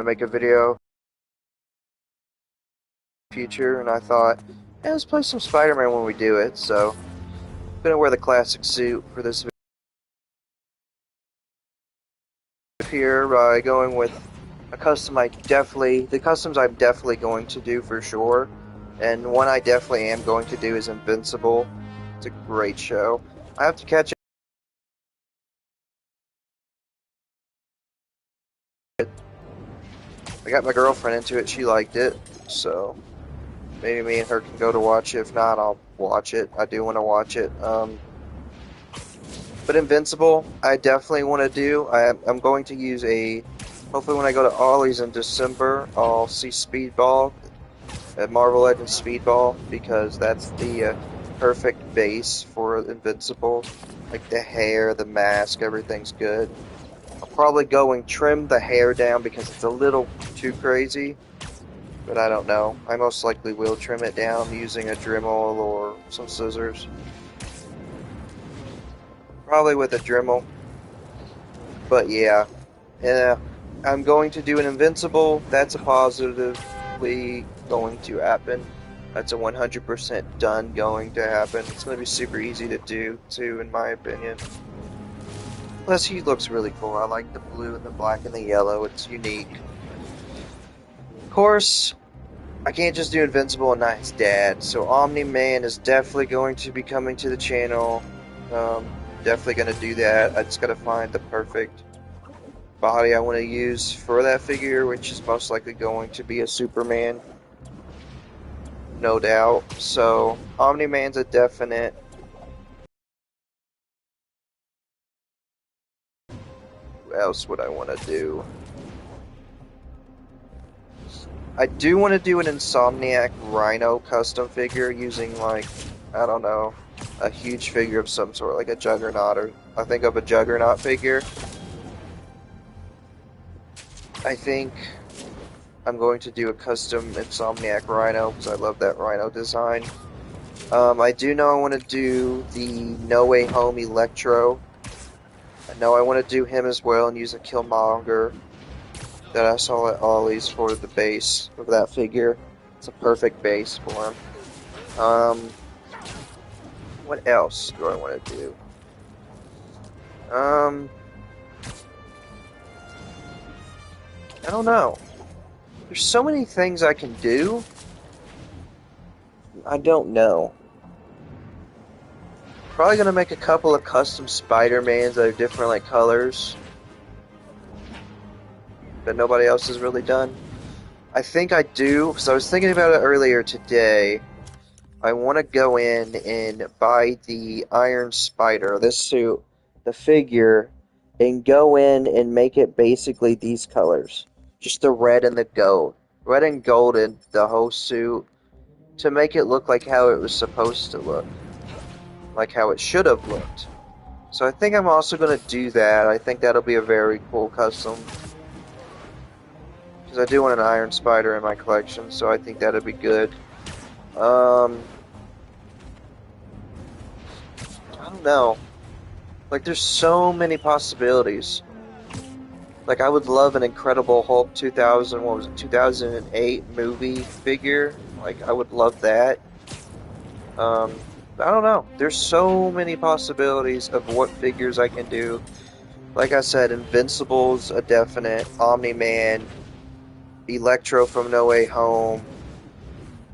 to make a video in the future, and I thought, hey, let's play some Spider-Man when we do it. So I'm gonna wear the classic suit for this video here by going with a custom the customs I'm definitely going to do for sure, and one I definitely am going to do is Invincible. It's a great show. I have to catch it. I got my girlfriend into it. She liked it, so maybe me and her can go to watch it. If not, I'll watch it. I do want to watch it. But Invincible, I definitely want to do. I'm going to use a. Hopefully, when I go to Ollie's in December, I'll see Speedball at Marvel Legends Speedball because that's the perfect base for Invincible. Like the hair, the mask, everything's good. I'll probably go and trim the hair down because it's a little too crazy. But I don't know. I most likely will trim it down using a Dremel or some scissors. Probably with a Dremel. But yeah. I'm going to do an Invincible. That's a positively going to happen. That's a 100% done going to happen. It's going to be super easy to do, too, in my opinion. Plus, he looks really cool. I like the blue and the black and the yellow. It's unique. Of course, I can't just do Invincible and not his dad. So Omni-Man is definitely going to be coming to the channel. Definitely going to do that. I just got to find the perfect body I want to use for that figure, which is most likely going to be a Superman. No doubt. So Omni-Man's a definite. Who else would I want to do? I do want to do an Insomniac Rhino custom figure using, like, I don't know, a huge figure of some sort, like a Juggernaut, or I think of a Juggernaut figure. I think I'm going to do a custom Insomniac Rhino because I love that Rhino design. I do know I want to do the No Way Home Electro. I know I want to do him as well and use a Killmonger that I saw at Ollie's for the base of that figure. It's a perfect base for him. What else do I want to do? I don't know. There's so many things I can do. I don't know. Probably gonna make a couple of custom Spider-Mans that are different, like, colors that nobody else has really done. I think I do, because I was thinking about it earlier today. I want to go in and buy the Iron Spider, this suit, the figure, and go in and make it basically these colors. Just the red and the gold. Red and gold in the whole suit to make it look like how it was supposed to look. Like how it should have looked. So I think I'm also going to do that. I think that'll be a very cool custom. Because I do want an Iron Spider in my collection, so I think that'll be good. I don't know. Like, there's so many possibilities. Like, I would love an Incredible Hulk 2000, what was it, 2008 movie figure. Like, I would love that. I don't know. There's so many possibilities of what figures I can do. Like I said, Invincible's a definite. Omni-Man, Electro from No Way Home,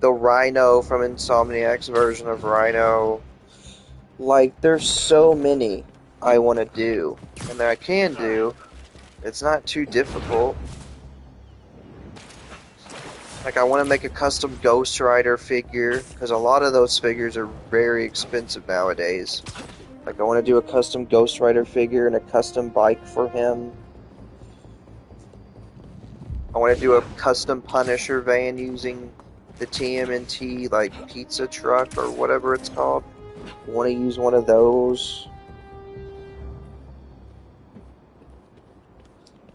the Rhino from Insomniac's version of Rhino. Like, there's so many I want to do, and that I can do. It's not too difficult. Like, I want to make a custom Ghost Rider figure, because a lot of those figures are very expensive nowadays. Like, I want to do a custom Ghost Rider figure and a custom bike for him. I want to do a custom Punisher van using the TMNT, like, pizza truck or whatever it's called. I want to use one of those.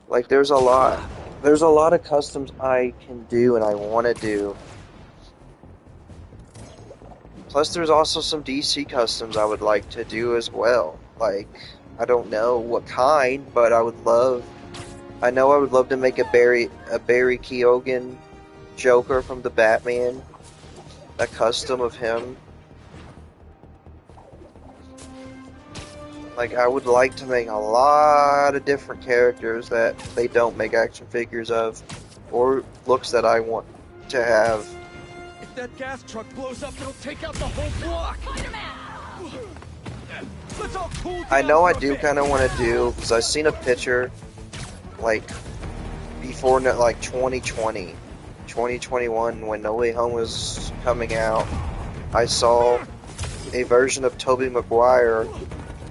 Like, there's a lot. There's a lot of customs I can do and I want to do. Plus, there's also some DC customs I would like to do as well. Like, I don't know what kind, but I would love I know I would love to make a Barry Keoghan Joker from the Batman, a custom of him. Like, I would like to make a lot of different characters that they don't make action figures of, or looks that I want to have. If that gas truck blows up, it'll take out the whole block. Let's all cool down. I know I do kind of want to do, because I've seen a picture, like, before, like, 2020, 2021, when No Way Home was coming out. I saw a version of Tobey Maguire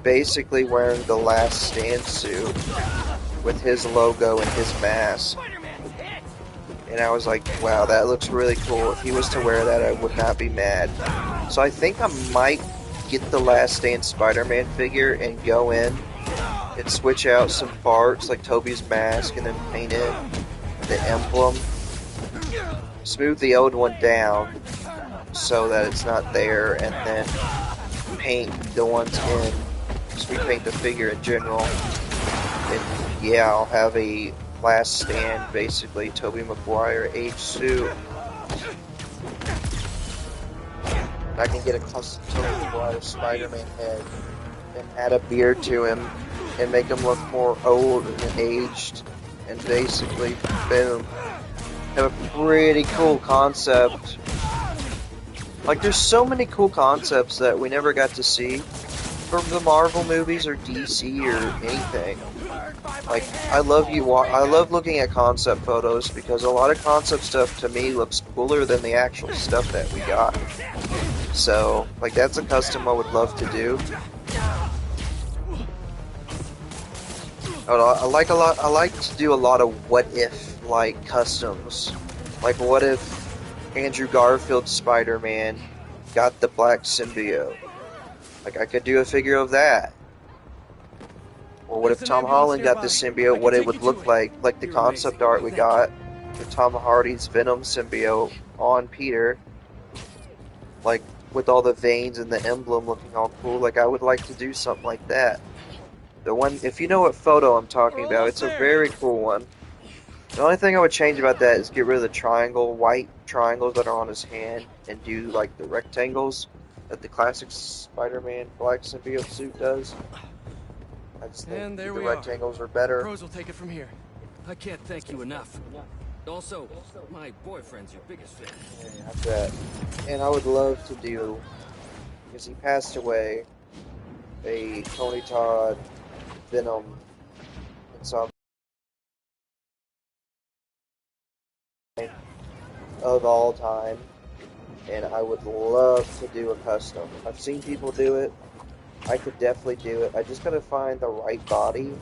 basically wearing the Last Stand suit with his logo and his mask. And I was like, wow, that looks really cool. If he was to wear that, I would not be mad. So I think I might get the Last Stand Spider-Man figure and go in and switch out some parts, like Tobey's mask, and then paint in the emblem. Smooth the old one down so that it's not there, and then paint the ones in. Repaint the figure in general, and yeah, I'll have a Last Stand, basically Tobey Maguire age suit. I can get a custom Tobey Maguire Spider-Man head and add a beard to him and make him look more old and aged, and basically, boom, have a pretty cool concept. Like, there's so many cool concepts that we never got to see from the Marvel movies or DC or anything. Like, I love looking at concept photos, because a lot of concept stuff to me looks cooler than the actual stuff that we got. So, like, that's a custom I would love to do. I like to do a lot of what if, like, customs. Like, what if Andrew Garfield's Spider-Man got the black symbiote? Like, I could do a figure of that. Or what if Tom Holland got the symbiote, what it would look like the concept art we got with Tom Hardy's Venom symbiote on Peter. Like, with all the veins and the emblem looking all cool. Like, I would like to do something like that. The one, if you know what photo I'm talking about, it's a very cool one. The only thing I would change about that is get rid of the white triangles that are on his hand, and do, like, the rectangles that the classic Spider-Man black symbiote suit does. I just think the rectangles are better. Pros will take it from here. I can't thank you enough. Also, my boyfriend's your biggest fan. Yeah, that's that. And I would love to do, because he passed away, a Tony Todd Venom Insomniac of all time. And I would love to do a custom. I've seen people do it. I could definitely do it. I just gotta find the right body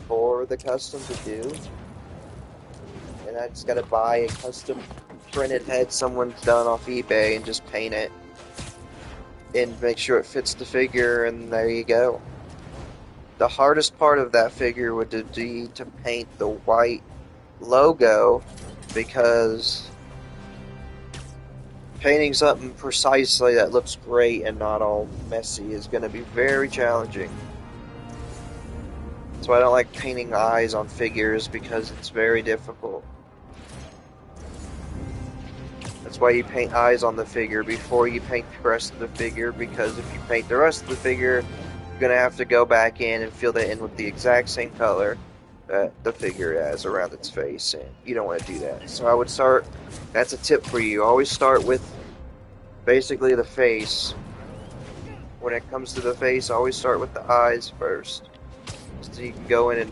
for the custom to do. And I just gotta buy a custom printed head someone's done off eBay and just paint it. And make sure it fits the figure, and there you go. The hardest part of that figure would be to paint the white logo, because painting something precisely that looks great and not all messy is going to be very challenging. That's why I don't like painting eyes on figures, because it's very difficult. That's why you paint eyes on the figure before you paint the rest of the figure, because if you paint the rest of the figure, you're going to have to go back in and fill that in with the exact same color that the figure has around its face, and you don't want to do that. So I would start, that's a tip for you, always start with basically the face. When it comes to the face, always start with the eyes first, so you can go in and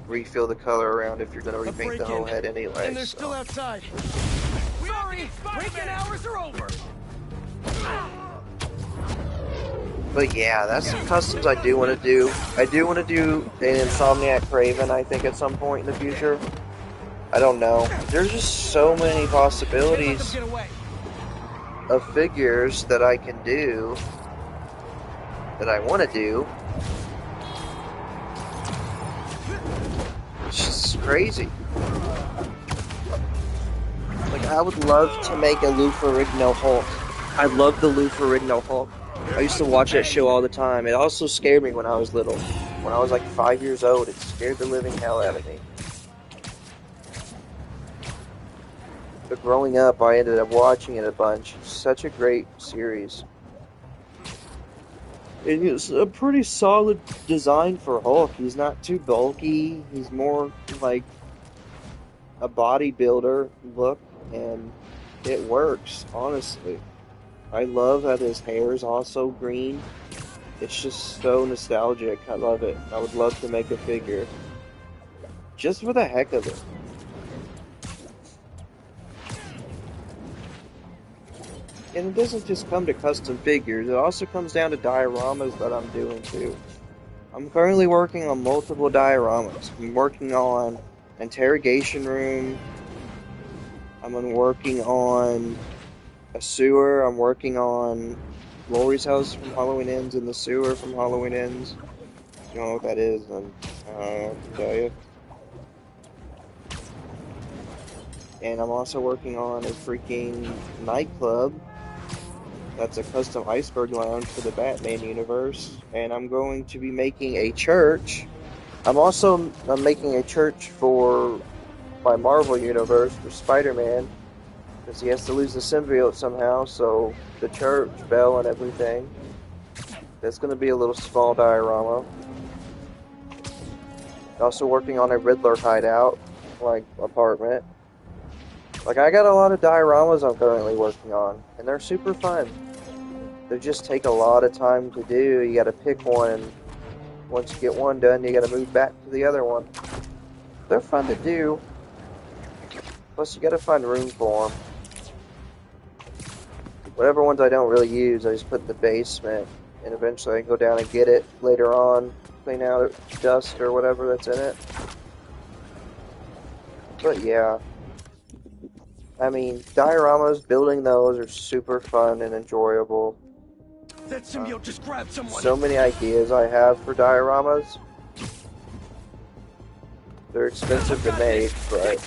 refill the color around if you're going to repaint the whole head anyway. And they're still outside. Sorry, break-in hours are over. But yeah, that's some customs I do want to do. I do want to do an Insomniac Kraven, I think, at some point in the future. I don't know. There's just so many possibilities of figures that I can do, that I want to do. It's just crazy. Like, I would love to make a Lou Ferrigno Hulk. I love the Lou Ferrigno Hulk. I used to watch that show all the time. It also scared me when I was little. When I was like 5 years old, it scared the living hell out of me. But growing up, I ended up watching it a bunch. It's such a great series. And it's a pretty solid design for Hulk. He's not too bulky. He's more like a bodybuilder look, and it works, honestly. I love that his hair is also green. It's just so nostalgic. I love it. I would love to make a figure. Just for the heck of it. And it doesn't just come to custom figures, it also comes down to dioramas that I'm doing too. I'm currently working on multiple dioramas. I'm working on Interrogation Room. I'm working on a sewer. I'm working on Lori's house from Halloween Ends and the sewer from Halloween Ends. If you don't know what that is, then I don't know what to tell you. And I'm also working on a freaking nightclub. That's a custom iceberg lounge for the Batman universe. And I'm going to be making a church. I'm making a church for my Marvel universe for Spider-Man. Because he has to lose the symbiote somehow, so the church, bell, and everything. That's going to be a little small diorama. Also working on a Riddler hideout, like, apartment. Like, I got a lot of dioramas I'm currently working on, and they're super fun. They just take a lot of time to do. You gotta pick one, and once you get one done, you gotta move back to the other one. They're fun to do. Plus, you gotta find room for them. Whatever ones I don't really use, I just put in the basement, and eventually I can go down and get it later on, clean out dust or whatever that's in it. But yeah. I mean, dioramas, building those are super fun and enjoyable. That symbiote just grabbed someone. So many ideas I have for dioramas. They're expensive to make, but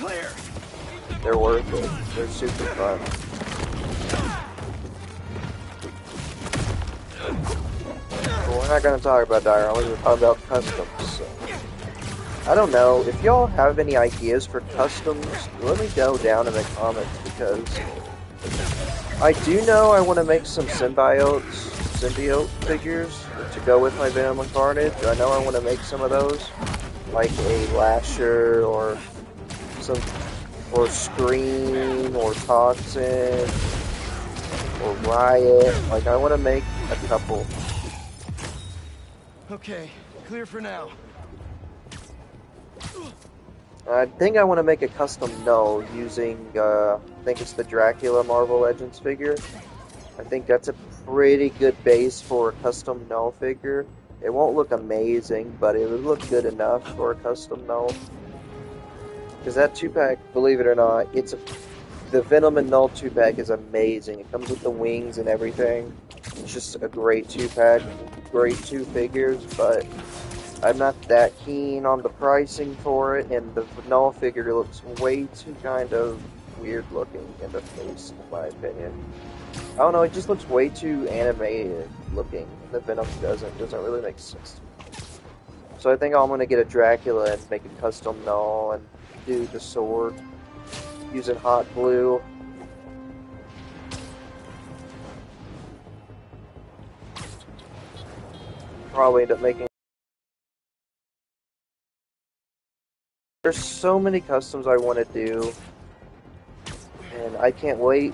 they're worth it. They're super fun. But we're not going to talk about dioramas, we're talking about customs. So. I don't know, if y'all have any ideas for customs, let me know down in the comments, because I do know I want to make some symbiote figures to go with my Venom and Carnage. I know I want to make some of those, like a Lasher or Scream or Toxin or Riot. Like, I want to make a couple. Okay, clear for now. I think I want to make a custom Null using, I think it's the Dracula Marvel Legends figure. I think that's a pretty good base for a custom Null figure. It won't look amazing, but it would look good enough for a custom Null. Because that 2-pack, believe it or not, the Venom and Null 2-pack is amazing. It comes with the wings and everything. It's just a great 2-pack, great 2 figures, but I'm not that keen on the pricing for it, and the Null figure looks way too kind of weird looking in the face, in my opinion. I don't know, it just looks way too animated looking. The Venom doesn't really make sense. So I think I'm gonna get a Dracula and make a custom Null and do the sword using hot glue. Probably end up making. There's so many customs I want to do, and I can't wait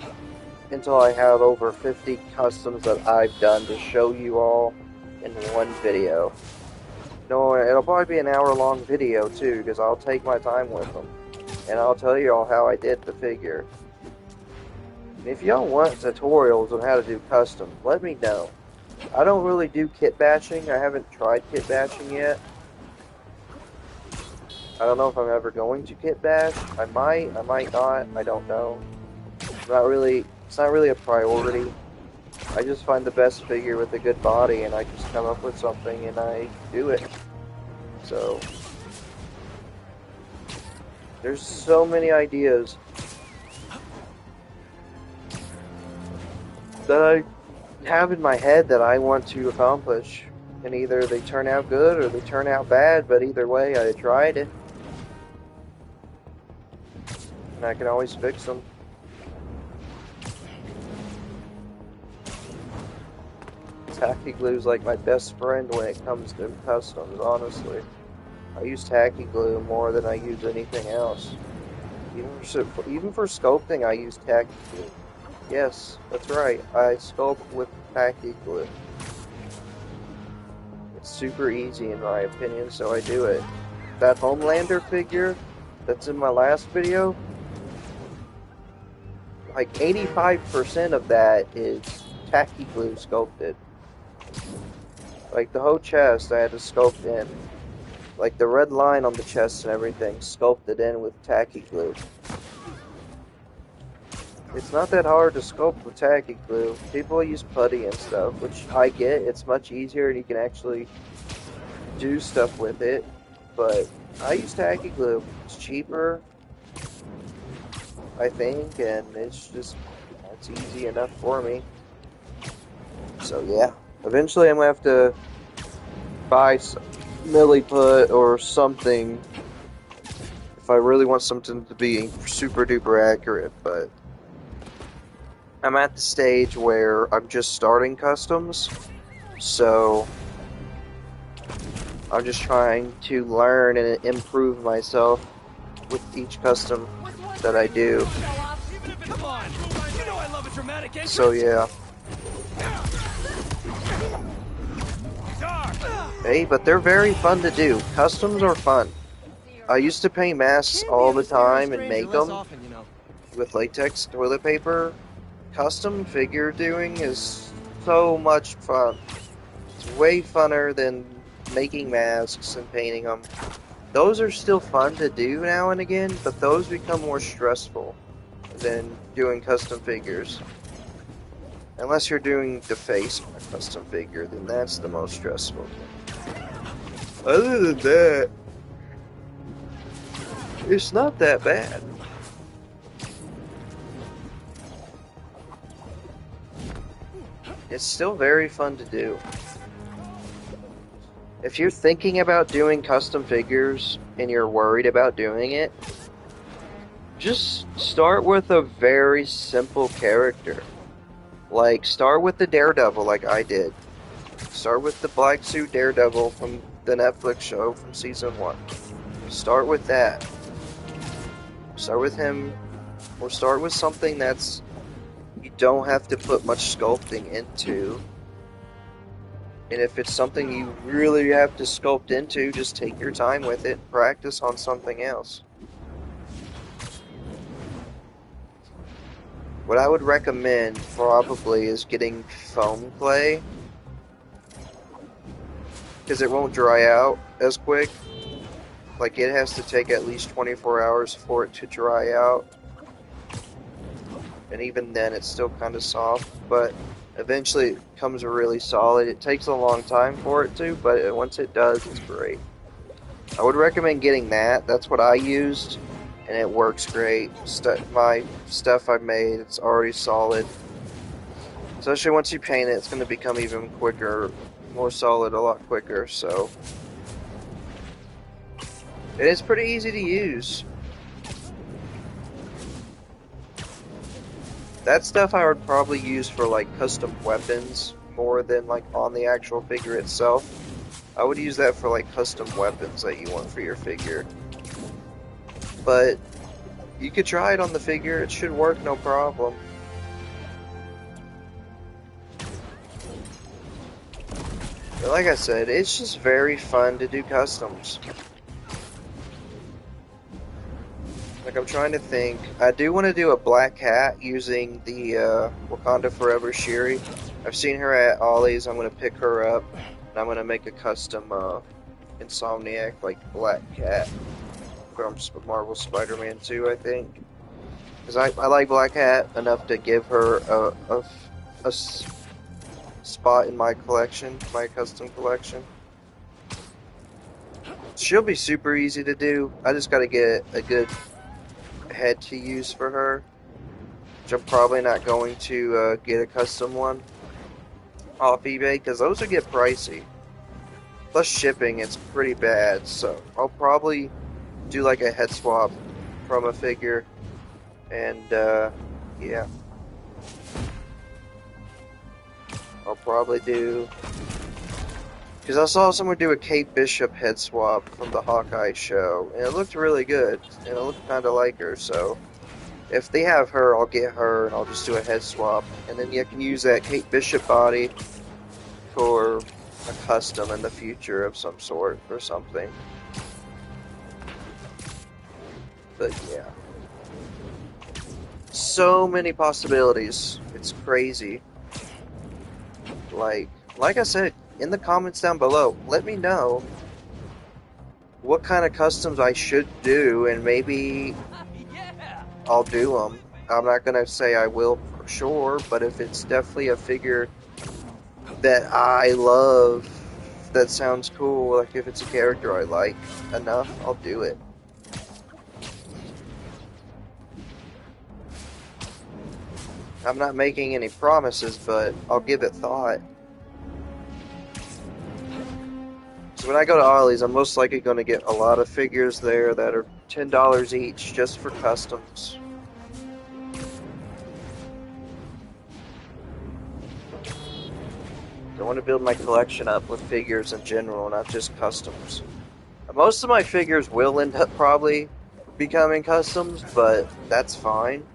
until I have over 50 customs that I've done to show you all in one video. No, it'll probably be an hour-long video too, because I'll take my time with them, and I'll tell you all how I did the figure. And if y'all want tutorials on how to do custom, let me know. I don't really do kit bashing. I haven't tried kit bashing yet. I don't know if I'm ever going to kit bash. I might not. I don't know. It's not really a priority. I just find the best figure with a good body, and I just come up with something and I do it. So there's so many ideas that I have in my head that I want to accomplish, and either they turn out good or they turn out bad, but either way I tried it. And I can always fix them. Tacky glue is like my best friend when it comes to customs, honestly. I use tacky glue more than I use anything else. Even for sculpting, I use tacky glue. Yes, that's right. I sculpt with tacky glue. It's super easy in my opinion, so I do it. That Homelander figure that's in my last video, like 85% of that is tacky glue sculpted. Like the whole chest I had to sculpt in. Like the red line on the chest and everything, sculpted in with tacky glue. It's not that hard to sculpt with tacky glue. People use putty and stuff, which I get. It's much easier and you can actually do stuff with it. But I use tacky glue. It's cheaper, I think, and it's easy enough for me. So yeah, eventually I'm gonna have to buy some milliput or something if I really want something to be super duper accurate, but I'm at the stage where I'm just starting customs, so I'm just trying to learn and improve myself with each custom that I do. So yeah. Hey, but they're very fun to do. Customs are fun. I used to paint masks all the time and make them with latex toilet paper. Custom figure doing is so much fun. It's way funner than making masks and painting them. Those are still fun to do now and again, but those become more stressful than doing custom figures. Unless you're doing the face on a custom figure, then that's the most stressful. Other than that, it's not that bad. It's still very fun to do. If you're thinking about doing custom figures and you're worried about doing it, just start with a very simple character. Like, start with the Daredevil like I did. Start with the black suit Daredevil from the Netflix show from season 1. Start with that. Start with him, or start with something that's you don't have to put much sculpting into. And if it's something you really have to sculpt into, just take your time with it and practice on something else. What I would recommend probably is getting foam clay, because it won't dry out as quick. Like, it has to take at least 24 hours for it to dry out. And even then, it's still kind of soft, but eventually it becomes really solid. It takes a long time for it to, but once it does, it's great. I would recommend getting that. That's what I used, and it works great. My stuff I made, it's already solid. Especially once you paint it, it's going to become even quicker, more solid a lot quicker, so it is pretty easy to use. That stuff I would probably use for like custom weapons more than like on the actual figure itself. I would use that for like custom weapons that you want for your figure. But you could try it on the figure, it should work no problem. But like I said, it's just very fun to do customs. Like, I'm trying to think. I do want to do a Black Cat using the Wakanda Forever Shuri. I've seen her at Ollie's. I'm going to pick her up, and I'm going to make a custom Insomniac, like, Black Cat from Marvel Spider-Man 2, I think. Because I like Black Cat enough to give her a spot in my collection, my custom collection. She'll be super easy to do. I just got to get a good head to use for her, which I'm probably not going to get a custom one off eBay, because those would get pricey. Plus shipping, it's pretty bad, so I'll probably do like a head swap from a figure, and yeah. I'll probably do... Because I saw someone do a Kate Bishop head swap from the Hawkeye show, and it looked really good, and it looked kind of like her, so... If they have her, I'll get her, and I'll just do a head swap. And then you can use that Kate Bishop body for a custom in the future of some sort, or something. But yeah. So many possibilities. It's crazy. Like I said, in the comments down below, let me know what kind of customs I should do, and maybe I'll do them. I'm not going to say I will for sure, but if it's definitely a figure that I love, that sounds cool, like if it's a character I like enough, I'll do it. I'm not making any promises, but I'll give it thought. So when I go to Ollie's, I'm most likely going to get a lot of figures there that are $10 each just for customs. I want to build my collection up with figures in general, not just customs. Most of my figures will end up probably becoming customs, but that's fine.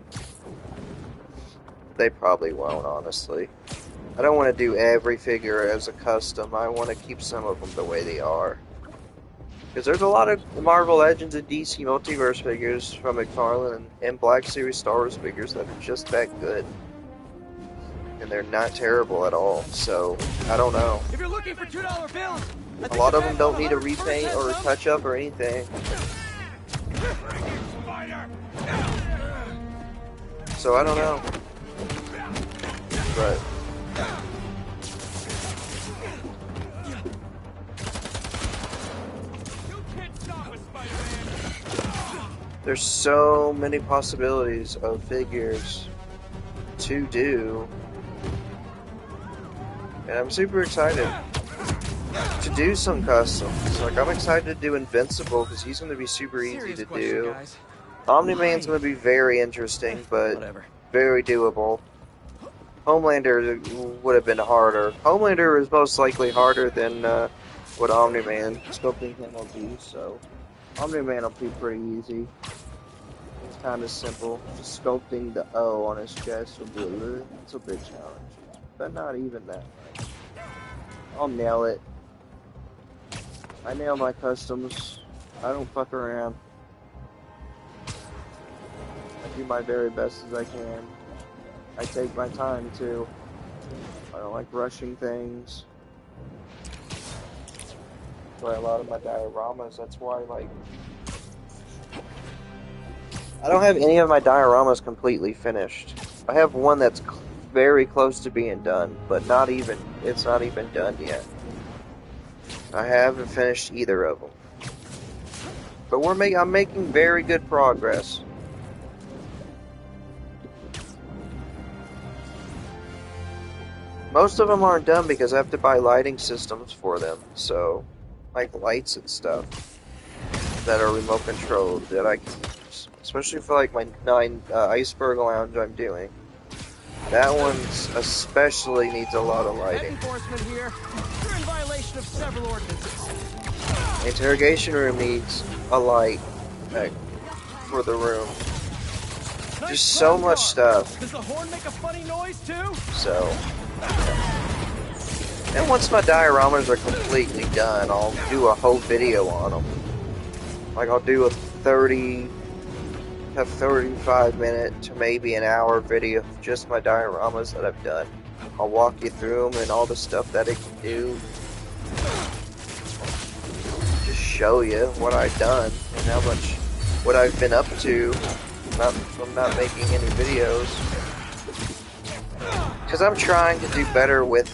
They probably won't, honestly. I don't want to do every figure as a custom. I want to keep some of them the way they are. Because there's a lot of Marvel Legends and DC Multiverse figures from McFarlane and Black Series Star Wars figures that are just that good. And they're not terrible at all, so I don't know. If you're looking for $2 bills, a lot of them don't need a repaint or a touch up or anything. So I don't know. But there's so many possibilities of figures to do. And I'm super excited to do some customs. Like, I'm excited to do Invincible because he's going to be super easy to do. Omni-Man's going to be very interesting, but very doable. Homelander would have been harder. Homelander is most likely harder than what Omni-Man sculpting him will be, so Omni-Man will be pretty easy. It's kind of simple. Just sculpting the O on his chest will be a big challenge, but not even that much. I'll nail it. I nail my customs. I don't fuck around. I do my very best as I can. I take my time too. I don't like rushing things. That's why a lot of my dioramas, that's why, like, I don't have any of my dioramas completely finished. I have one that's very close to being done, but it's not even done yet. I haven't finished either of them. But I'm making very good progress. Most of them aren't done because I have to buy lighting systems for them, so, like lights and stuff that are remote controlled that I can use. Especially for like my 9 Iceberg Lounge I'm doing. That one especially needs a lot of lighting. Enforcement here. You're in violation of several ordinances. Interrogation room needs a light for the room. Just so much stuff. Does the horn make a funny noise too? So, and once my dioramas are completely done, I'll do a whole video on them. Like, I'll do a 35 minute to maybe an hour video of just my dioramas that I've done. I'll walk you through them and all the stuff that it can do. Just show you what I've done and what I've been up to. I'm not making any videos. Because I'm trying to do better with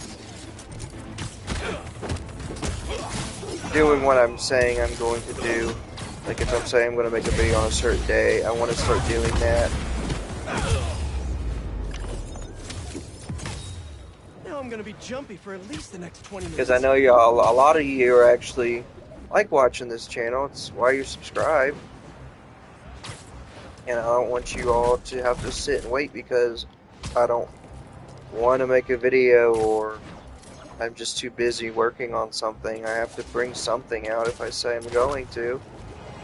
doing what I'm saying I'm going to do. Like, if I'm saying I'm going to make a video on a certain day, I want to start doing that. Now I'm going to be jumpy for at least the next 20 minutes. Because I know y'all, a lot of you are actually like watching this channel. It's why you subscribe. And I don't want you all to have to sit and wait because I don't want to make a video, or I'm just too busy working on something. I have to bring something out if I say I'm going to.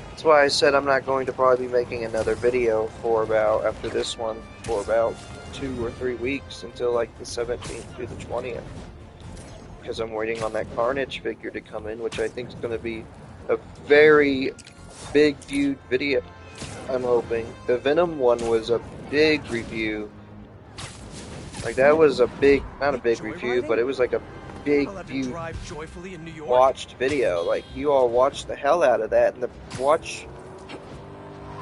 That's why I said I'm not going to probably be making another video for about, after this one, for about 2 or 3 weeks until like the 17th through the 20th. Because I'm waiting on that Carnage figure to come in, which I think is going to be a very big viewed video. I'm hoping. The Venom one was a big review. Like, that was a big, not a big review, but it was like a big viewed, watched video. Like, you all watched the hell out of that, and the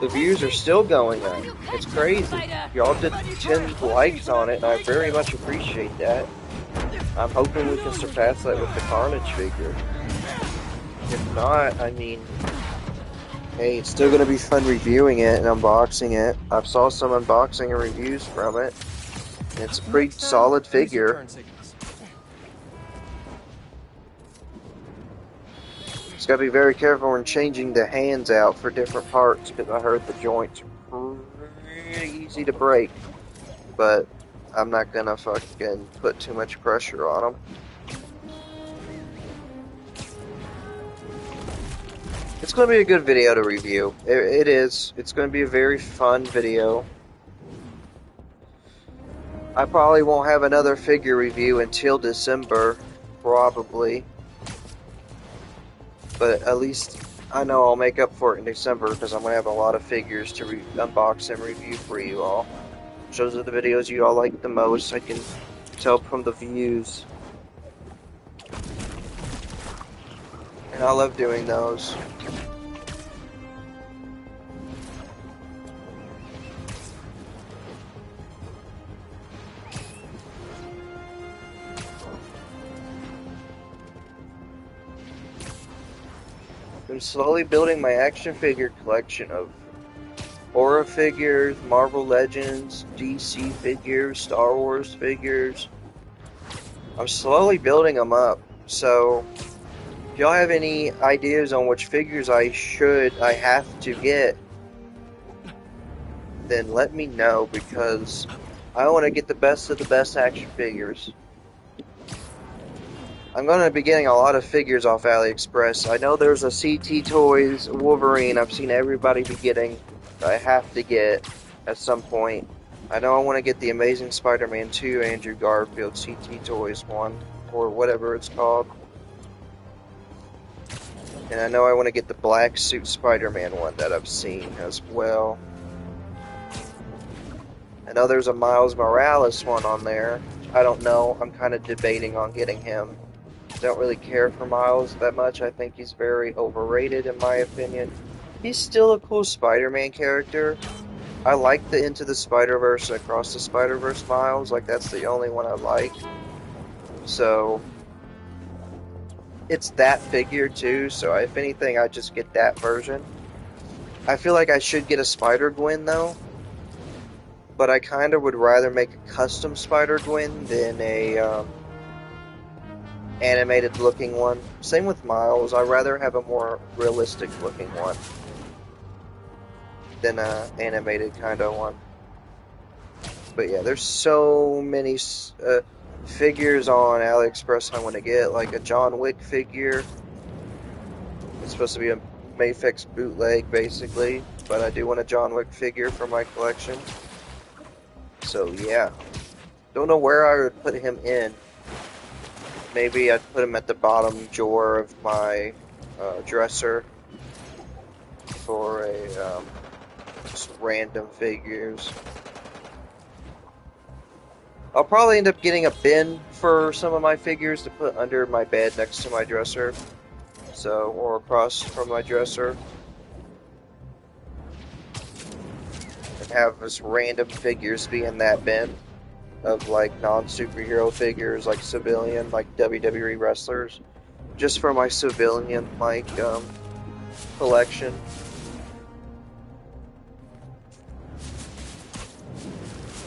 views are still going up. It's crazy. Y'all did 10 likes on it, and I very much appreciate that. I'm hoping we can surpass that with the Carnage figure. If not, I mean, hey, it's still going to be fun reviewing it and unboxing it. I've saw some unboxing and reviews from it. It's a pretty solid figure. Just got to be very careful when changing the hands out for different parts, because I heard the joints are pretty easy to break. But I'm not going to fucking put too much pressure on them. It's going to be a good video to review. It is. It's going to be a very fun video. I probably won't have another figure review until December, probably. But at least I know I'll make up for it in December, because I'm going to have a lot of figures to unbox and review for you all. Those are the videos you all like the most. I can tell from the views. And I love doing those. I'm slowly building my action figure collection of horror figures, Marvel Legends, DC figures, Star Wars figures. I'm slowly building them up. So, if y'all have any ideas on which figures I have to get, then let me know, because I want to get the best of the best action figures. I'm going to be getting a lot of figures off AliExpress. I know there's a CT Toys Wolverine I've seen everybody be getting. I have to get at some point. I know I want to get the Amazing Spider-Man 2 Andrew Garfield CT Toys one, or whatever it's called. And I know I want to get the Black Suit Spider-Man one that I've seen as well. I know there's a Miles Morales one on there. I don't know. I'm kind of debating on getting him. Don't really care for Miles that much. I think he's very overrated in my opinion. He's still a cool Spider-Man character. I like the Into the Spider-Verse and Across the Spider-Verse Miles. Like, that's the only one I like. So, it's that figure too. So, if anything, I just get that version. I feel like I should get a Spider-Gwen though. But I kind of would rather make a custom Spider-Gwen than a animated looking one. Same with Miles. I'd rather have a more realistic looking one than a animated kind of one. But yeah, there's so many figures on AliExpress I want to get, like a John Wick figure. It's supposed to be a Mafex bootleg basically, but I do want a John Wick figure for my collection. So yeah, don't know where I would put him in. Maybe I'd put him at the bottom drawer of my dresser for a just random figures. I'll probably end up getting a bin for some of my figures to put under my bed next to my dresser, so, or across from my dresser, and have just random figures be in that bin of like non-superhero figures, like civilian, like WWE wrestlers, just for my civilian like collection.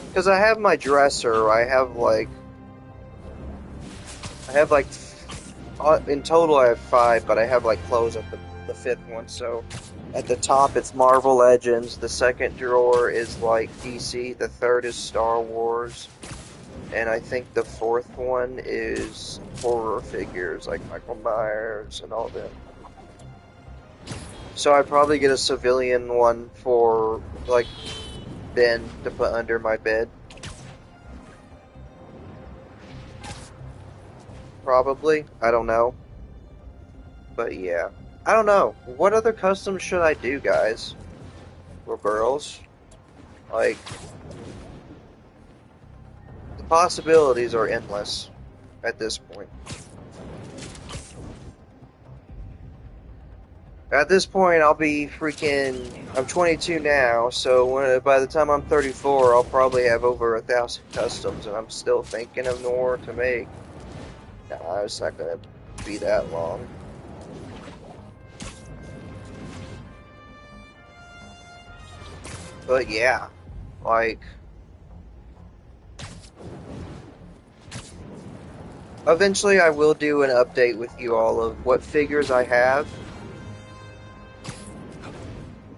Because I have my dresser, I have like in total I have 5, but I have like clothes at the 5th one. So at the top it's Marvel Legends, the second drawer is like DC, the third is Star Wars, And I think the fourth one is horror figures like Michael Myers and all that. So I'd probably get a civilian one for like Ben to put under my bed. Probably. I don't know. But yeah. I don't know. What other customs should I do, guys? Or girls? Like, the possibilities are endless at this point. At this point, I'll be freaking. I'm 22 now, so by the time I'm 34, I'll probably have over 1,000 customs, and I'm still thinking of more to make. Nah, it's not gonna be that long. But yeah, like, eventually I will do an update with you all of what figures I have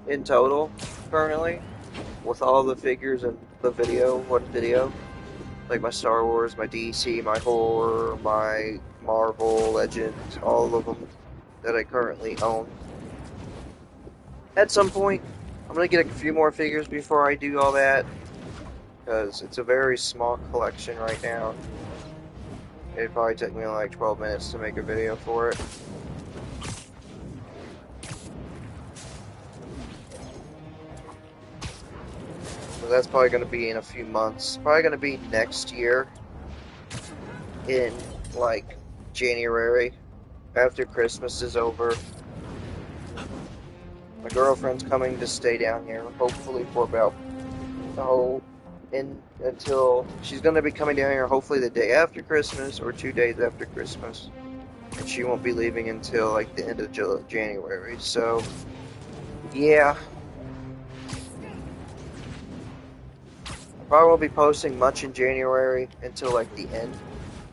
in total currently, with all the figures in the video, one video. Like my Star Wars, my DC, my horror, my Marvel, Legends, all of them that I currently own. At some point, I'm going to get a few more figures before I do all that, because it's a very small collection right now. It probably took me like 12 minutes to make a video for it. So that's probably going to be in a few months. Probably going to be next year in like January after Christmas is over. My girlfriend's coming to stay down here, hopefully for about until she's gonna be coming down here hopefully the day after Christmas or 2 days after Christmas, and she won't be leaving until like the end of January. So yeah, I probably won't be posting much in January until like the end.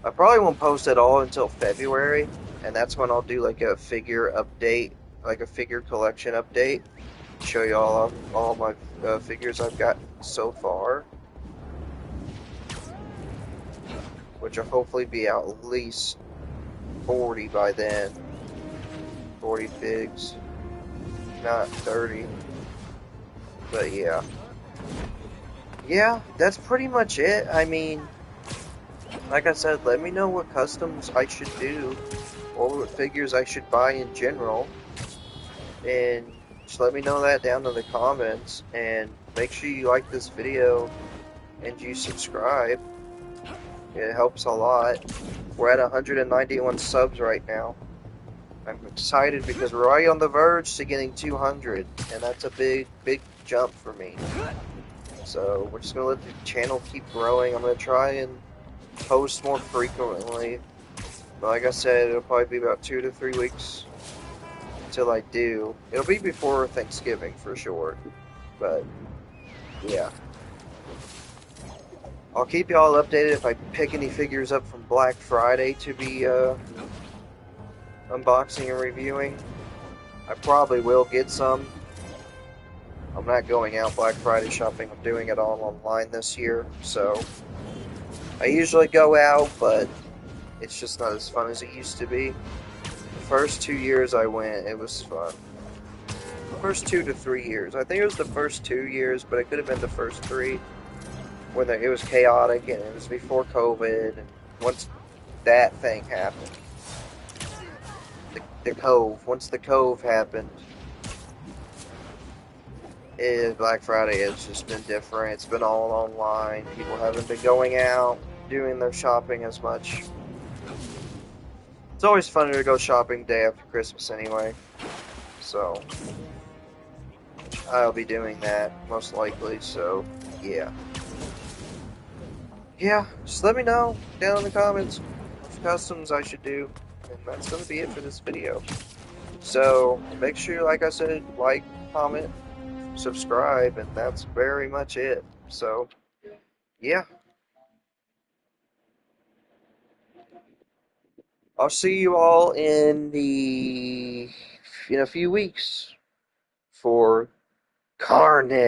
I probably won't post at all until February, and that's when I'll do like a figure update, like a figure collection update. Show you all my figures I've got so far, which will hopefully be out at least 40 by then. 40 figs, not 30. But yeah. Yeah, that's pretty much it. I mean, like I said, let me know what customs I should do, or what figures I should buy in general, and just let me know that down in the comments, and make sure you like this video and you subscribe. It helps a lot. We're at 191 subs right now. I'm excited because we're right on the verge to getting 200, and that's a big jump for me. So we're just gonna let the channel keep growing. I'm gonna try and post more frequently. But like I said, it'll probably be about 2 to 3 weeks until I do. It'll be before Thanksgiving for sure. But yeah. I'll keep y'all updated if I pick any figures up from Black Friday to be unboxing and reviewing. I probably will get some. I'm not going out Black Friday shopping. I'm doing it all online this year. So I usually go out, but it's just not as fun as it used to be. The first 2 years I went, it was fun. The first 2 to 3 years. I think it was the first 2 years, but it could have been the first 3. When it was chaotic and it was before COVID. And once that thing happened, the Cove. Once the Cove happened, Black Friday has just been different. It's been all online. People haven't been going out, doing their shopping as much. It's always funner to go shopping day after Christmas anyway. So, I'll be doing that, most likely, so, yeah. Yeah, just let me know down in the comments what customs I should do. And that's going to be it for this video. So, make sure, like I said, like, comment, subscribe, and that's very much it. So, yeah. I'll see you all in a few weeks for Carnage.